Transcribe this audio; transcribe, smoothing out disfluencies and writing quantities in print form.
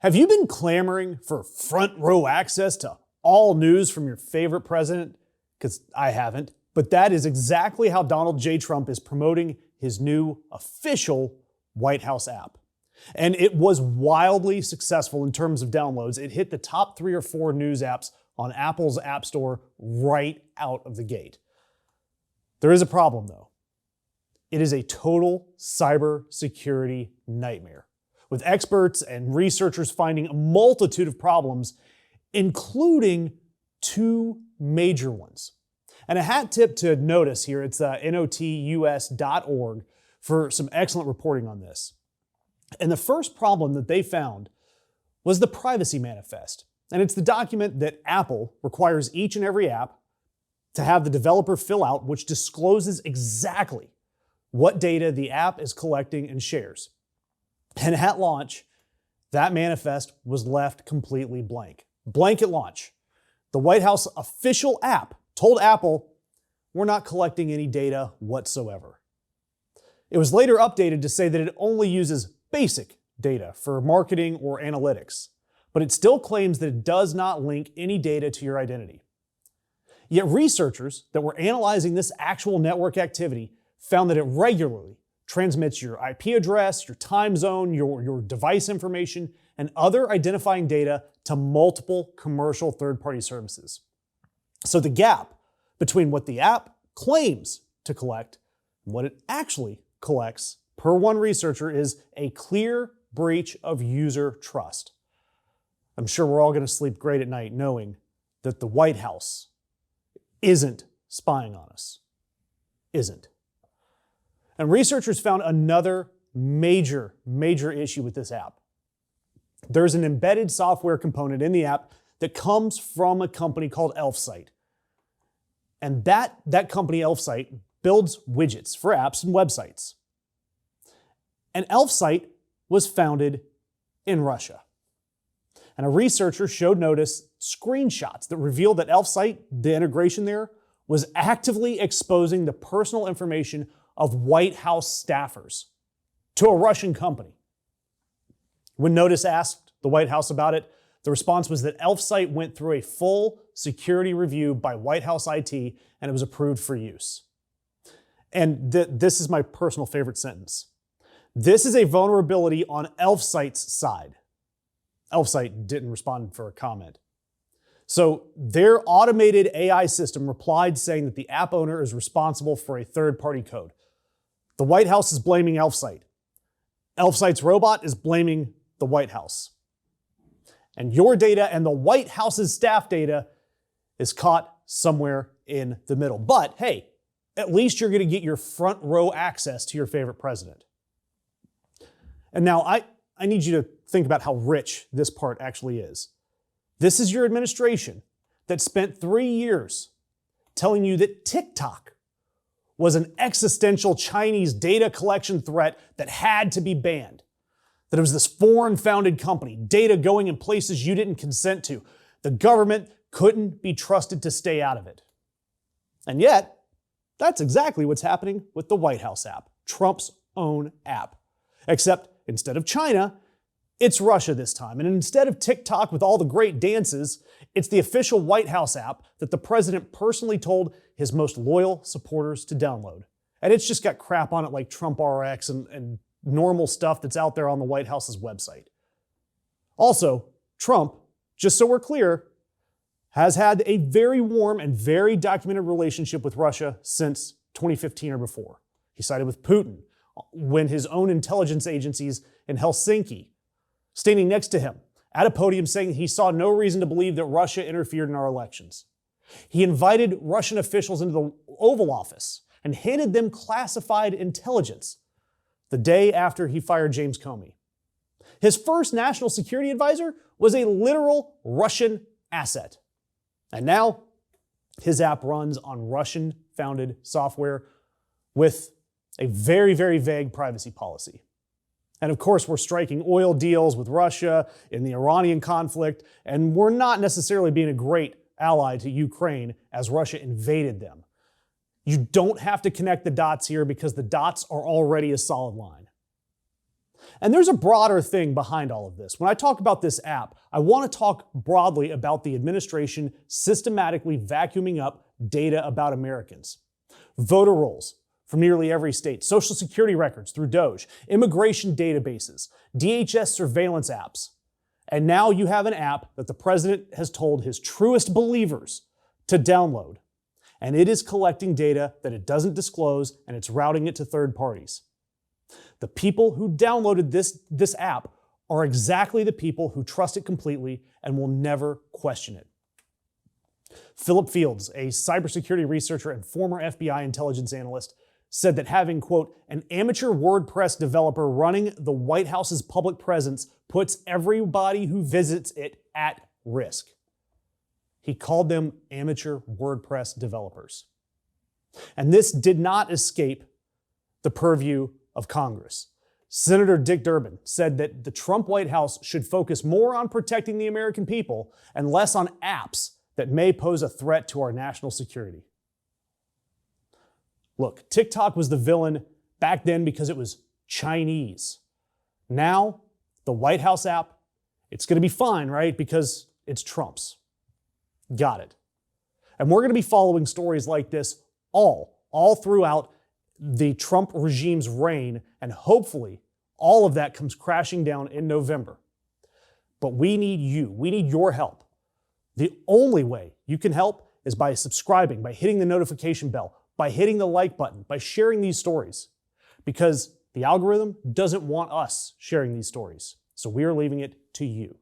Have you been clamoring for front row access to all news from your favorite president? Because I haven't. But that is exactly how Donald J. Trump is promoting his new official White House app. And it was wildly successful in terms of downloads. It hit the top 3 or 4 news apps on Apple's App Store right out of the gate. There is a problem, though. It is a total cybersecurity nightmare, with experts and researchers finding a multitude of problems, including 2 major ones. And a hat tip to notice here, it's notus.org for some excellent reporting on this. And the first problem that they found was the privacy manifest. And it's the document that Apple requires each and every app to have the developer fill out, which discloses exactly what data the app is collecting and shares. And at launch, that manifest was left completely blank. Blank at launch. The White House official app told Apple, we're not collecting any data whatsoever. It was later updated to say that it only uses basic data for marketing or analytics, but it still claims that it does not link any data to your identity. Yet researchers that were analyzing this actual network activity found that it regularly transmits your IP address, your time zone, your device information, and other identifying data to multiple commercial third-party services. So the gap between what the app claims to collect and what it actually collects, per one researcher, is a clear breach of user trust. I'm sure we're all going to sleep great at night knowing that the White House isn't spying on us. Isn't. And researchers found another major issue with this app. There's an embedded software component in the app that comes from a company called Elsite. And that company, Elsite, builds widgets for apps and websites. And Elsite was founded in Russia. And a researcher showed Notice screenshots that revealed that Elsite, the integration there, was actively exposing the personal information of White House staffers to a Russian company. When Notice asked the White House about it, the response was that Elsite went through a full security review by White House IT and it was approved for use. And this is my personal favorite sentence. This is a vulnerability on Elsite's side. Elsite didn't respond for a comment. So their automated AI system replied saying that the app owner is responsible for a third-party code. The White House is blaming Elsite. Elsite's robot is blaming the White House. And your data and the White House's staff data is caught somewhere in the middle. But hey, at least you're going to get your front row access to your favorite president. And now I need you to think about how rich this part actually is. This is your administration that spent 3 years telling you that TikTok was an existential Chinese data collection threat that had to be banned. That it was this foreign-founded company, data going in places you didn't consent to. The government couldn't be trusted to stay out of it. And yet, that's exactly what's happening with the White House app, Trump's own app. Except instead of China, it's Russia this time. And instead of TikTok with all the great dances, it's the official White House app that the president personally told his most loyal supporters to download. And it's just got crap on it like Trump RX and normal stuff that's out there on the White House's website. Also, Trump, just so we're clear, has had a very warm and very documented relationship with Russia since 2015 or before. He sided with Putin when his own intelligence agencies in Helsinki, standing next to him at a podium saying he saw no reason to believe that Russia interfered in our elections. He invited Russian officials into the Oval Office and handed them classified intelligence the day after he fired James Comey. His first national security advisor was a literal Russian asset. And now his app runs on Russian-founded software with a very vague privacy policy. And of course, we're striking oil deals with Russia in the Iranian conflict, and we're not necessarily being a great ally to Ukraine as Russia invaded them. You don't have to connect the dots here because the dots are already a solid line. And there's a broader thing behind all of this. When I talk about this app, I want to talk broadly about the administration systematically vacuuming up data about Americans. Voter rolls from nearly every state, Social Security records through Doge, immigration databases, DHS surveillance apps. And now you have an app that the president has told his truest believers to download. And it is collecting data that it doesn't disclose, and it's routing it to third parties. The people who downloaded this app are exactly the people who trust it completely and will never question it. Philip Fields, a cybersecurity researcher and former FBI intelligence analyst, said that having, quote, an amateur WordPress developer running the White House's public presence puts everybody who visits it at risk. He called them amateur WordPress developers. And this did not escape the purview of Congress. Senator Dick Durbin said that the Trump White House should focus more on protecting the American people and less on apps that may pose a threat to our national security. Look, TikTok was the villain back then because it was Chinese. Now, the White House app, it's going to be fine, right? Because it's Trump's. Got it. And we're going to be following stories like this all throughout the Trump regime's reign, and hopefully all of that comes crashing down in November. But we need you. We need your help. The only way you can help is by subscribing, by hitting the notification bell, by hitting the like button, by sharing these stories. Because the algorithm doesn't want us sharing these stories. So we are leaving it to you.